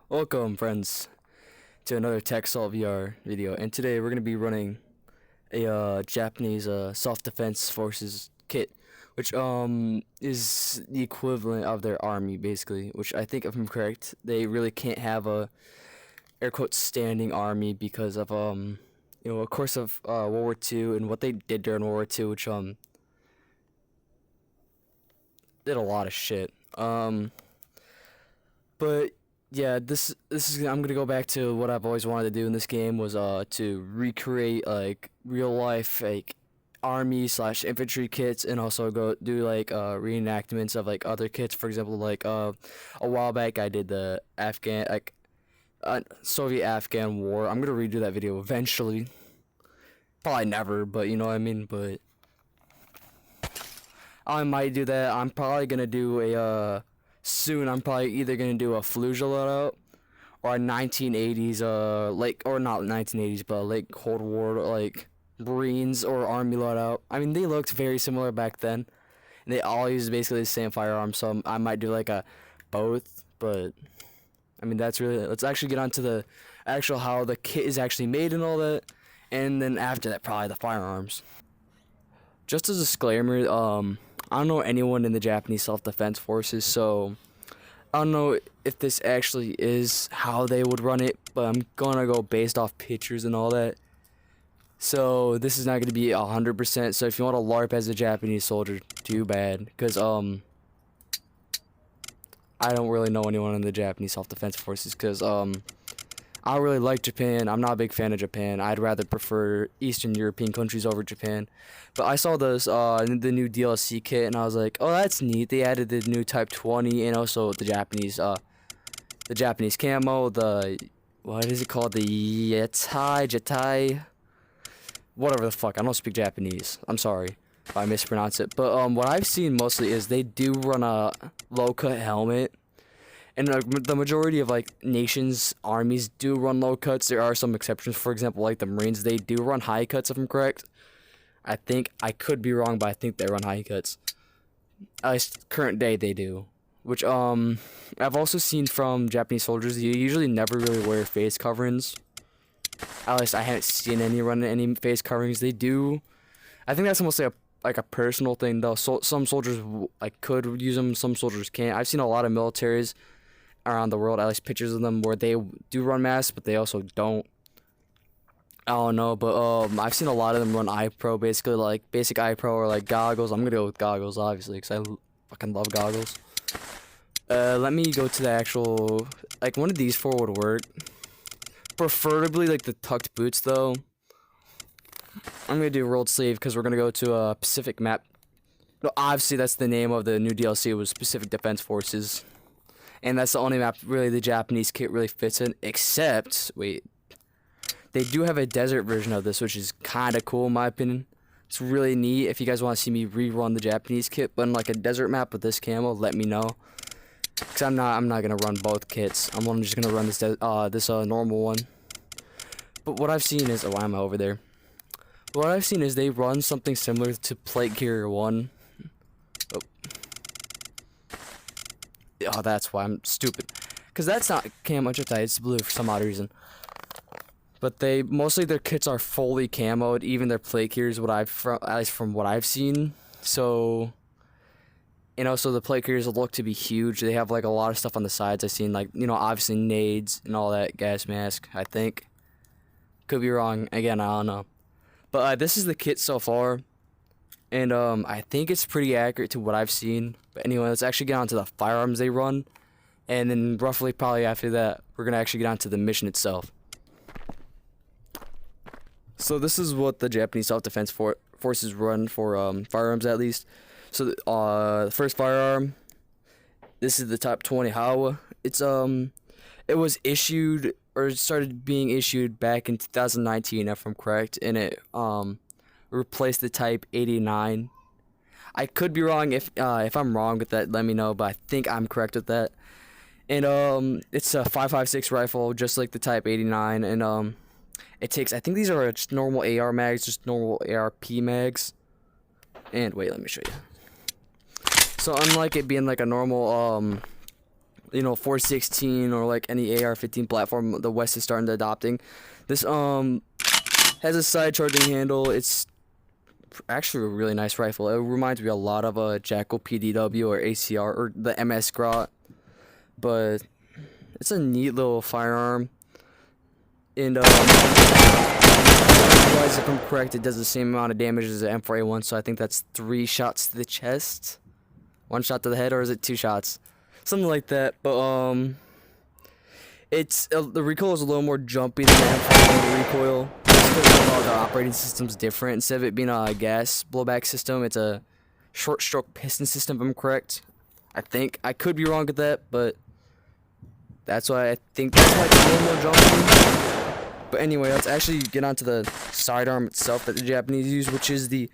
Welcome, friends, to another Tech Solve VR video, and today we're going to be running a Japanese self-defense forces kit, which is the equivalent of their army, basically. Which I think, if I'm correct, they really can't have a air quotes standing army because of of course, of World War II and what they did during World War II, which did a lot of shit. But yeah, this is I'm gonna go back to what I've always wanted to do in this game was to recreate like real life like army slash infantry kits, and also go do like reenactments of like other kits. For example, like a while back I did the Soviet Afghan war. I'm gonna redo that video eventually. Probably never, but you know what I mean. But I might do that. I'm probably gonna do a soon. I'm probably either gonna do a Fallujah loadout or a 1980s or not 1980s, but late Cold War like Marines or Army loadout. I mean, they looked very similar back then, and they all used basically the same firearm. So I might do like a both, but I mean that's really. Let's actually get on to the actual how the kit is actually made and all that, and then after that probably the firearms. Just as a disclaimer, I don't know anyone in the Japanese self-defense forces, so I don't know if this actually is how they would run it, but I'm gonna go based off pictures and all that. So this is not gonna be 100%. So if you want to LARP as a Japanese soldier, too bad, because I don't really know anyone in the Japanese self-defense forces, because I don't really like Japan. I'm not a big fan of Japan. I'd rather prefer Eastern European countries over Japan. But I saw this the new DLC kit, and I was like, oh, that's neat. They added the new Type 20 and also the Japanese camo, the what is it called? The Jetai, whatever the fuck. I don't speak Japanese. I'm sorry if I mispronounce it. But what I've seen mostly is they do run a low cut helmet. And the majority of like nations, armies do run low cuts. There are some exceptions. For example, like the Marines, they do run high cuts, if I'm correct. I think I could be wrong, but I think they run high cuts. At least current day they do. Which I've also seen from Japanese soldiers. You usually never really wear face coverings. At least I haven't seen any running any face coverings. They do. I think that's mostly a personal thing though. So some soldiers like could use them. Some soldiers can't. I've seen a lot of militaries around the world, at least pictures of them, where they do run masks, but they also don't. I don't know, but I've seen a lot of them run eye pro, basically like basic eye pro or like goggles. I'm gonna go with goggles, obviously, because I fucking love goggles. Let me go to the actual, like one of these four would work. Preferably like the tucked boots though. I'm gonna do rolled sleeve because we're gonna go to a Pacific map. No, obviously that's the name of the new DLC, was Pacific Defense Forces. And that's the only map really the Japanese kit really fits in, except, wait, they do have a desert version of this, which is kind of cool in my opinion. It's really neat. If you guys want to see me rerun the Japanese kit, but in like a desert map with this camo, let me know. Cause I'm not gonna run both kits. I'm just gonna run this normal one. But what I've seen is, oh, why am I over there? What I've seen is they run something similar to Plate Carrier 1. Oh, that's why I'm stupid. Because that's not camo Jetai, it's blue for some odd reason. But they, mostly their kits are fully camoed, even their plate carriers, at least from what I've seen. So, and also the plate carriers look to be huge. They have like a lot of stuff on the sides. I've seen like, obviously nades and all that, gas mask, I think. Could be wrong, again, I don't know. But this is the kit so far. And I think it's pretty accurate to what I've seen. But anyway, let's actually get on to the firearms they run. And then roughly probably after that, we're going to actually get on to the mission itself. So this is what the Japanese self-defense forces run for firearms at least. So the first firearm, this is the Type 20 Hawa. It was issued, or it started being issued back in 2019 if I'm correct. And it replaced the Type 89. I could be wrong. If I'm wrong with that, let me know, but I think I'm correct with that. And it's a 5.56 rifle, just like the Type 89, and it takes, I think these are just normal AR mags, just normal ARP mags. And wait, let me show you. So unlike it being like a normal 416 or like any AR-15 platform the West is starting to adopting, this has a side charging handle. It's actually a really nice rifle. It reminds me a lot of a Jackal PDW or ACR or the MS Grot, but it's a neat little firearm. And otherwise, if I'm correct, it does the same amount of damage as the M4A1, so I think that's 3 shots to the chest, 1 shot to the head, or is it 2 shots? Something like that. But it's the recoil is a little more jumpy than the M4A1 recoil. Just because the operating system's different. Instead of it being a gas blowback system, it's a short stroke piston system, if I'm correct. I think I could be wrong with that, but that's why I think that's why it's a little more jumpy. But anyway, let's actually get onto the sidearm itself that the Japanese use, which is the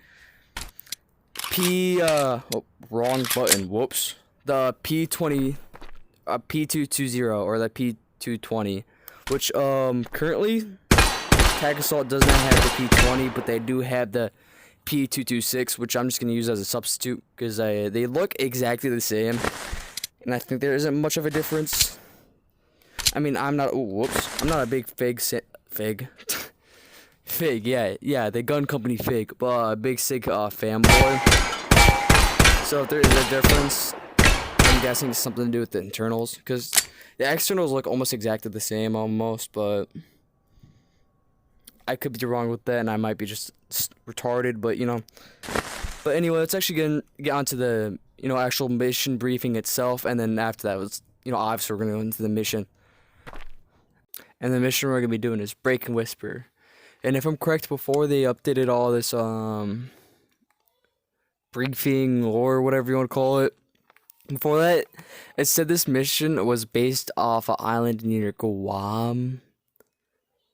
wrong button. Whoops. The P220 or the P220, which currently Tag Assault does not have the P20, but they do have the P226, which I'm just gonna use as a substitute because they look exactly the same, and I think there isn't much of a difference. I mean, I'm not a big Fig, yeah, the gun company Fig, but a big Sig fanboy. So if there is a difference, I'm guessing it's something to do with the internals, because the externals look almost exactly the same, almost, but I could be wrong with that, and I might be just retarded, but But anyway, let's actually get onto the actual mission briefing itself, and then after that was obviously we're gonna go into the mission. And the mission we're going to be doing is Break and Whisper. And if I'm correct, before they updated all this briefing or whatever you want to call it, before that, it said this mission was based off an island near Guam.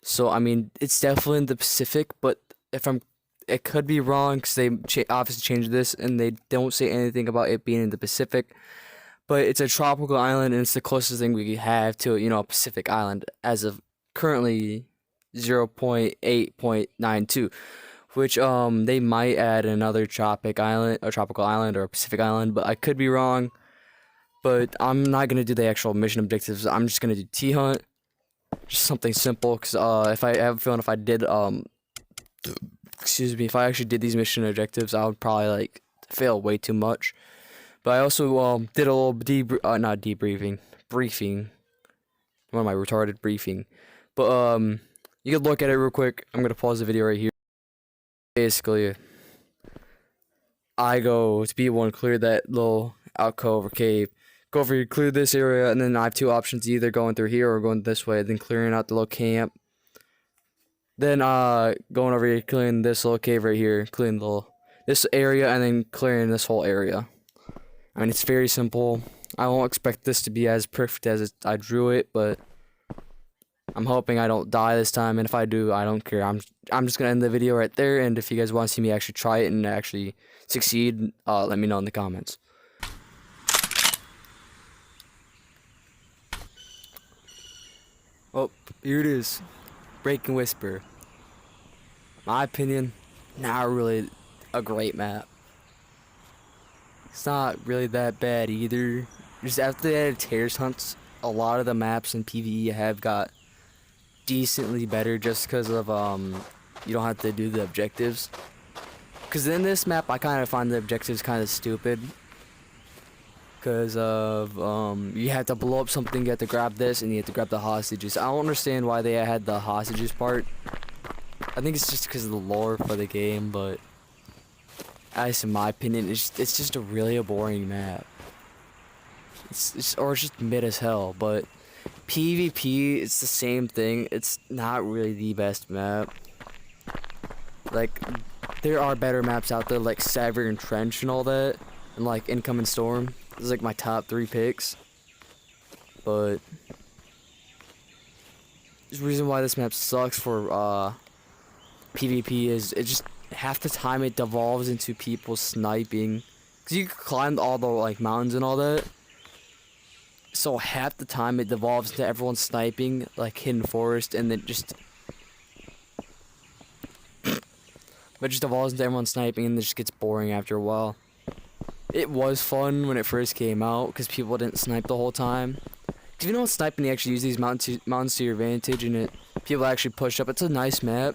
So, I mean, it's definitely in the Pacific, but it could be wrong because they obviously changed this and they don't say anything about it being in the Pacific. But it's a tropical island, and it's the closest thing we have to, a Pacific island as of currently 0.8.92, which they might add another tropical island or a Pacific island, but I could be wrong. But I'm not gonna do the actual mission objectives. I'm just gonna do T-Hunt, just something simple. Cause if I have a feeling if I did if I actually did these mission objectives, I would probably fail way too much. But I also did a little briefing. What am I, retarded? Briefing. But you can look at it real quick. I'm gonna pause the video right here. Basically, I go to B1, clear that little alcove or cave. Go over here, clear this area, and then I have 2 options: either going through here or going this way. Then clearing out the little camp. Then going over here, clearing this little cave right here, clearing this area, and then clearing this whole area. I mean, it's very simple. I won't expect this to be as perfect as I drew it, but I'm hoping I don't die this time, and if I do, I don't care. I'm just gonna end the video right there, and if you guys want to see me actually try it and actually succeed, let me know in the comments. Oh, here it is. Break and Whisper. My opinion, not really a great map. It's not really that bad either. Just after they added Terrace Hunts, a lot of the maps in PvE have got decently better just because of you don't have to do the objectives. Because in this map, I kind of find the objectives kind of stupid. Because of you have to blow up something, you have to grab this, and you have to grab the hostages. I don't understand why they had the hostages part. I think it's just because of the lore for the game, but at least in my opinion, it's just a really boring map. It's just mid as hell. But PvP, it's the same thing. It's not really the best map. There are better maps out there, like Savage Trench and all that, and Incoming Storm. This is my top 3 picks. But the reason why this map sucks for PvP is it just half the time it devolves into people sniping, because you can climb all the mountains and all that. So half the time it devolves into everyone sniping hidden forest, and then but it just devolves into everyone sniping, and it just gets boring after a while. It was fun when it first came out because people didn't snipe the whole time. If you know sniping, you actually use these mountains to your advantage, and people actually push up. It's a nice map.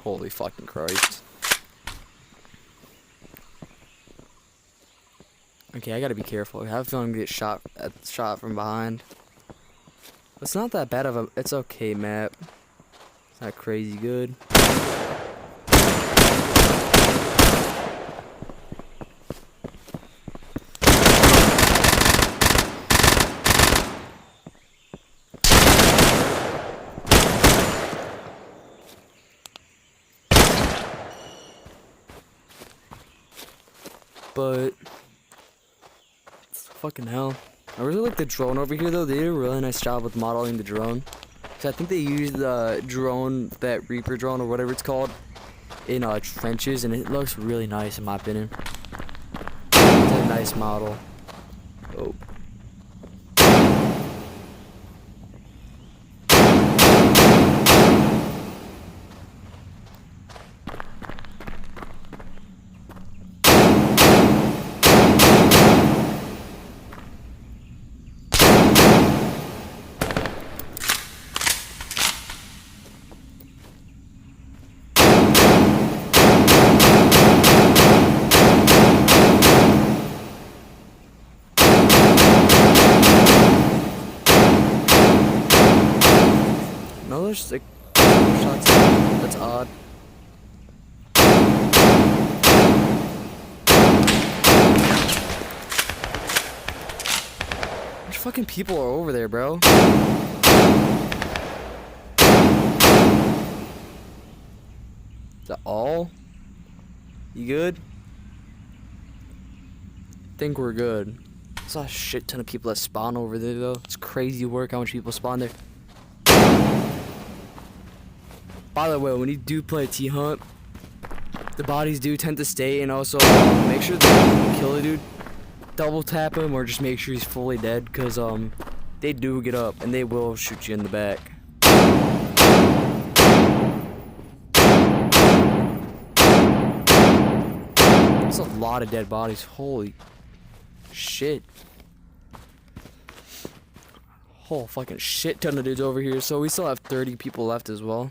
Holy fucking Christ. Okay, I gotta be careful. I have a feeling I'm gonna get shot from behind. It's not that bad of a. It's okay map. It's not crazy good. But fucking hell. I really like the drone over here though. They did a really nice job with modeling the drone. So I think they used the drone, that Reaper drone or whatever it's called, in trenches, and it looks really nice in my opinion. It's a nice model. Oh. No, there's like shots. That's odd. Which fucking people are over there, bro? Is that all? You good? Think we're good. I saw a shit ton of people that spawn over there though. It's crazy work how much people spawn there. By the way, when you do play T-Hunt, the bodies do tend to stay, and also make sure that you kill a dude, double tap him, or just make sure he's fully dead, because they do get up, and they will shoot you in the back. That's a lot of dead bodies, holy shit. Whole fucking shit ton of dudes over here, so we still have 30 people left as well.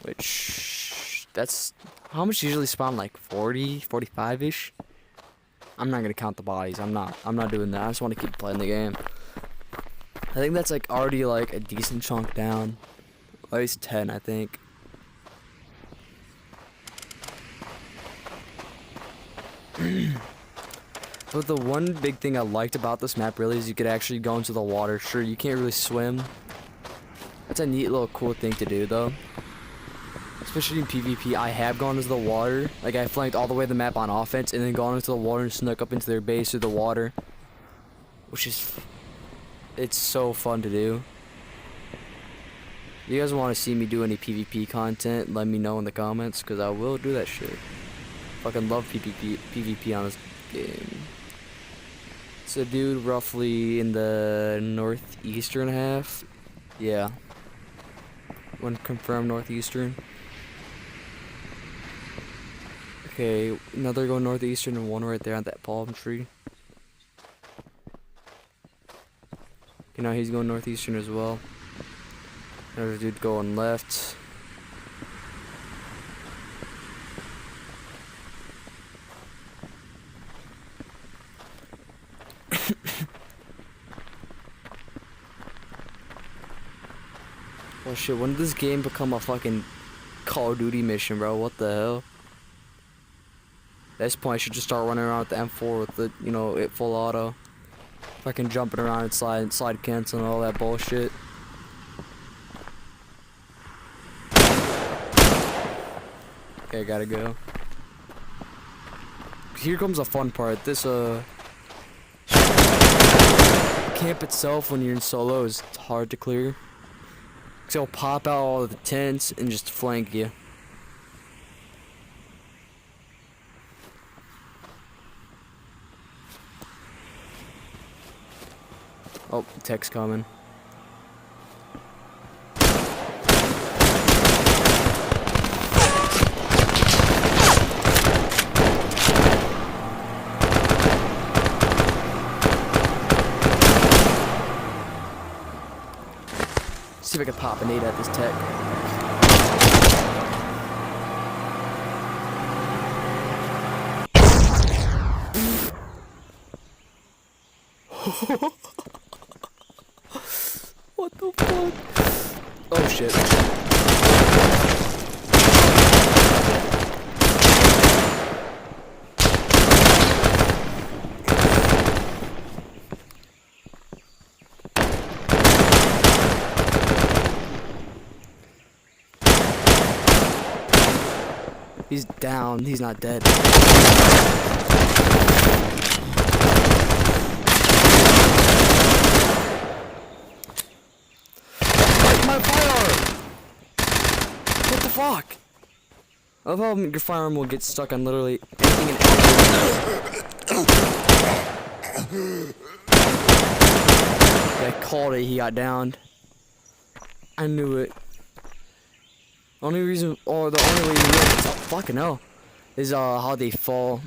Which, that's, how much usually spawn, like 40, 45-ish? I'm not gonna count the bodies, I'm not doing that, I just want to keep playing the game. I think that's like already like a decent chunk down, at least 10 I think. But the one big thing I liked about this map really is you could actually go into the water. Sure, you can't really swim. That's a neat little cool thing to do though. Especially in PvP, I have gone into the water. Like, I flanked all the way the map on offense and then gone into the water and snuck up into their base through the water. Which is... it's so fun to do. If you guys want to see me do any PvP content, let me know in the comments, because I will do that shit. Fucking love PvP on this game. It's a dude roughly in the northeastern half. Yeah. One confirmed northeastern. Okay, another going northeastern and one right there on that palm tree. Okay, now he's going northeastern as well. Another dude going left. Oh shit, when did this game become a fucking Call of Duty mission, bro? What the hell? At this point, I should just start running around with the M4 with the, you know, it full auto. Fucking jumping around and slide cancel and all that bullshit. Okay, I gotta go. Here comes the fun part. This, camp itself when you're in solo is hard to clear. Cause it'll pop out all of the tents and just flank you. Oh, text coming. if I can pop a nade at this tech. What the fuck? Oh shit. He's down. He's not dead. My firearm! What the fuck? I love how your firearm will get stuck on literally anything and everything. I called it. He got downed. I knew it. Only reason, or the only way you know, oh, fucking hell, is how they fall.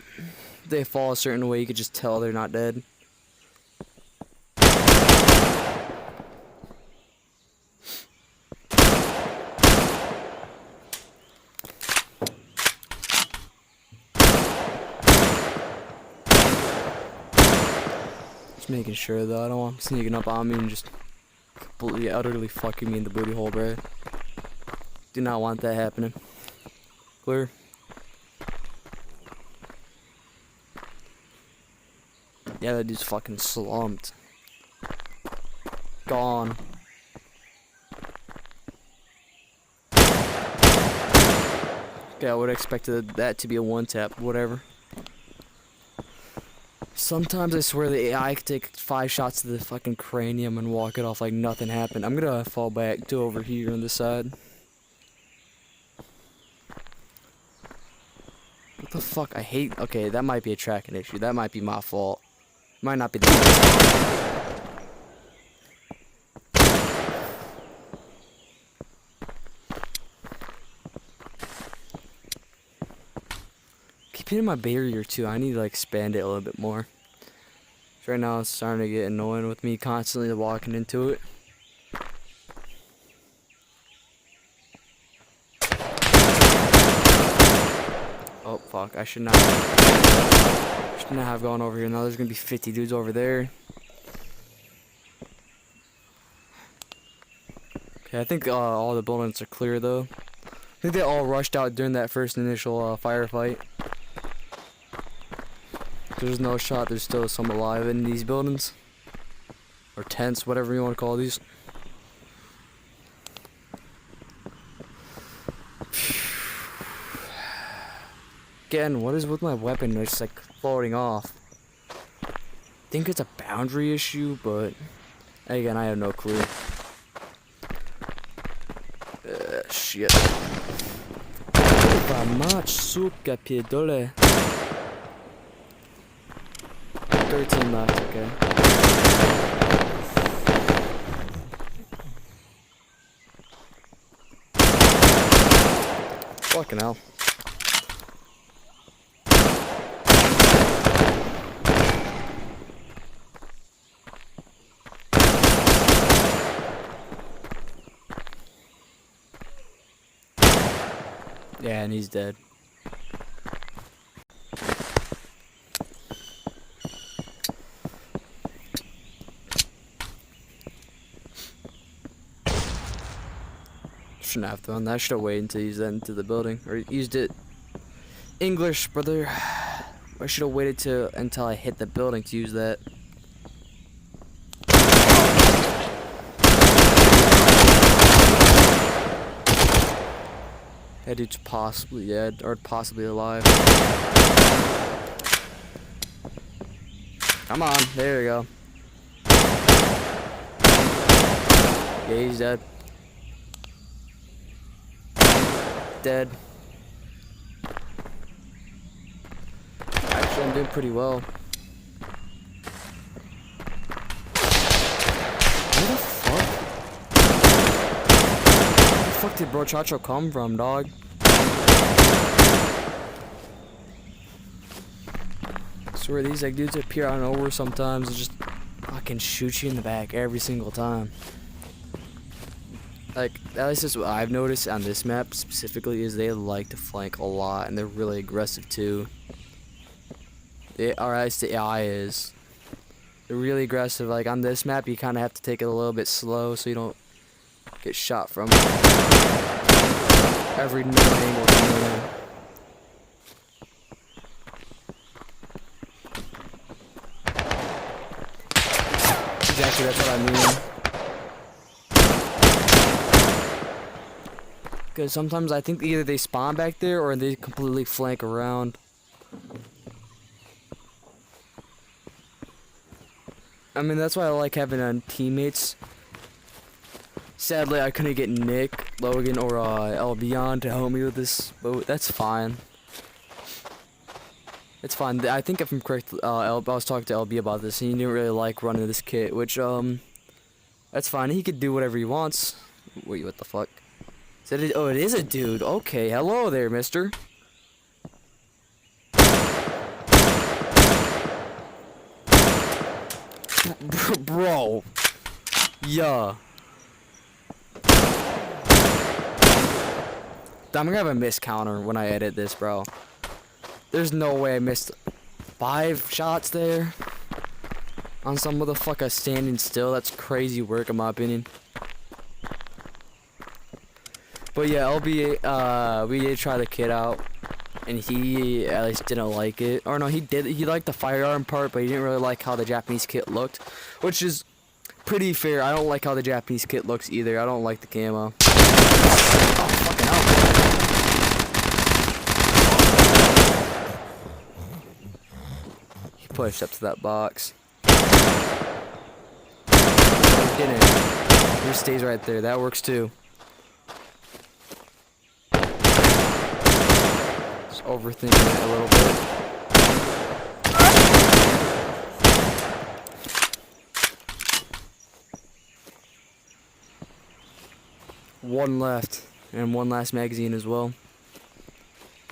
They fall a certain way. You could just tell they're not dead. Just making sure though, I don't want him sneaking up on me and just completely, utterly fucking me in the booty hole, bro. Do not want that happening. Clear. Yeah, that dude's fucking slumped. Gone. Okay, I would have expected that to be a one tap, whatever. Sometimes I swear the AI could take 5 shots to the fucking cranium and walk it off like nothing happened. I'm gonna fall back to over here on this side. What the fuck? I hate. Okay, that might be a tracking issue. That might be my fault. Might not be the. Keep hitting my barrier too. I need to like expand it a little bit more. So right now it's starting to get annoying with me constantly walking into it. Oh fuck, I should not have gone over here. Now there's gonna be 50 dudes over there. Okay, I think all the buildings are clear though. I think they all rushed out during that first initial firefight. There's no shot, there's still some alive in these buildings. Or tents, whatever you want to call these. Again, what is with my weapon? It's like floating off. I think it's a boundary issue, but again, I have no clue. Shit. Pas much, suka piedole. 13 left, okay. Fucking hell. Yeah, and he's dead. Shouldn't have done that. I should have waited until he used that into the building. Or used it. English, brother. I should have waited until I hit the building to use that. That dude's possibly dead, or possibly alive. Come on, there we go. Yeah, he's dead. Dead. Actually, I'm doing pretty well. Where the fuck? Where the fuck did Brochacho come from, dog? I swear these like dudes appear out of nowhere sometimes and just fucking shoot you in the back every single time. Like, at least that's what I've noticed on this map specifically, is they like to flank a lot, and they're really aggressive too. Or at least the AI is. They're really aggressive. Like, on this map, you kind of have to take it a little bit slow so you don't get shot from every no angle coming in. Exactly, that's what I mean. Because sometimes I think either they spawn back there or they completely flank around. I mean, that's why I like having teammates. Sadly, I couldn't get Nick, Logan, or LB on to help me with this, but that's fine. It's fine. I think if I'm correct, I was talking to LB about this, and he didn't really like running this kit, which, that's fine. He could do whatever he wants. Wait, what the fuck? Is that oh, it is a dude. Okay, hello there, mister. Bro. Yeah. I'm gonna have a miss counter when I edit this, bro. There's no way I missed 5 shots there on some motherfucker standing still. That's crazy work, in my opinion. But yeah, LB, we did try the kit out, and he at least didn't like it. Or no, he did. He liked the firearm part, but he didn't really like how the Japanese kit looked, which is pretty fair. I don't like how the Japanese kit looks either. I don't like the camo. Oh, fucking hell. He pushed up to that box. He didn't. He just stays right there. That works too. Overthinking it a little bit. One left, and one last magazine as well.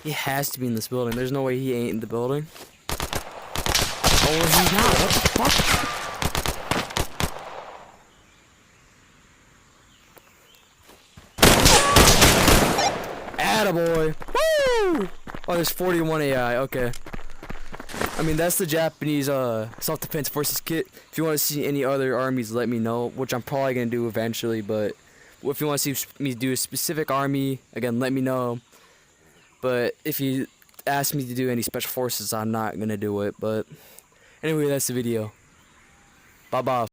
He has to be in this building. There's no way he ain't in the building. Oh, he's not. What the fuck? Attaboy. Woo! Oh, there's 41 AI, okay. I mean, that's the Japanese self-defense forces kit. If you want to see any other armies, let me know, which I'm probably going to do eventually, but if you want to see me do a specific army, again, let me know. But if you ask me to do any special forces, I'm not going to do it, but anyway, that's the video. Bye-bye.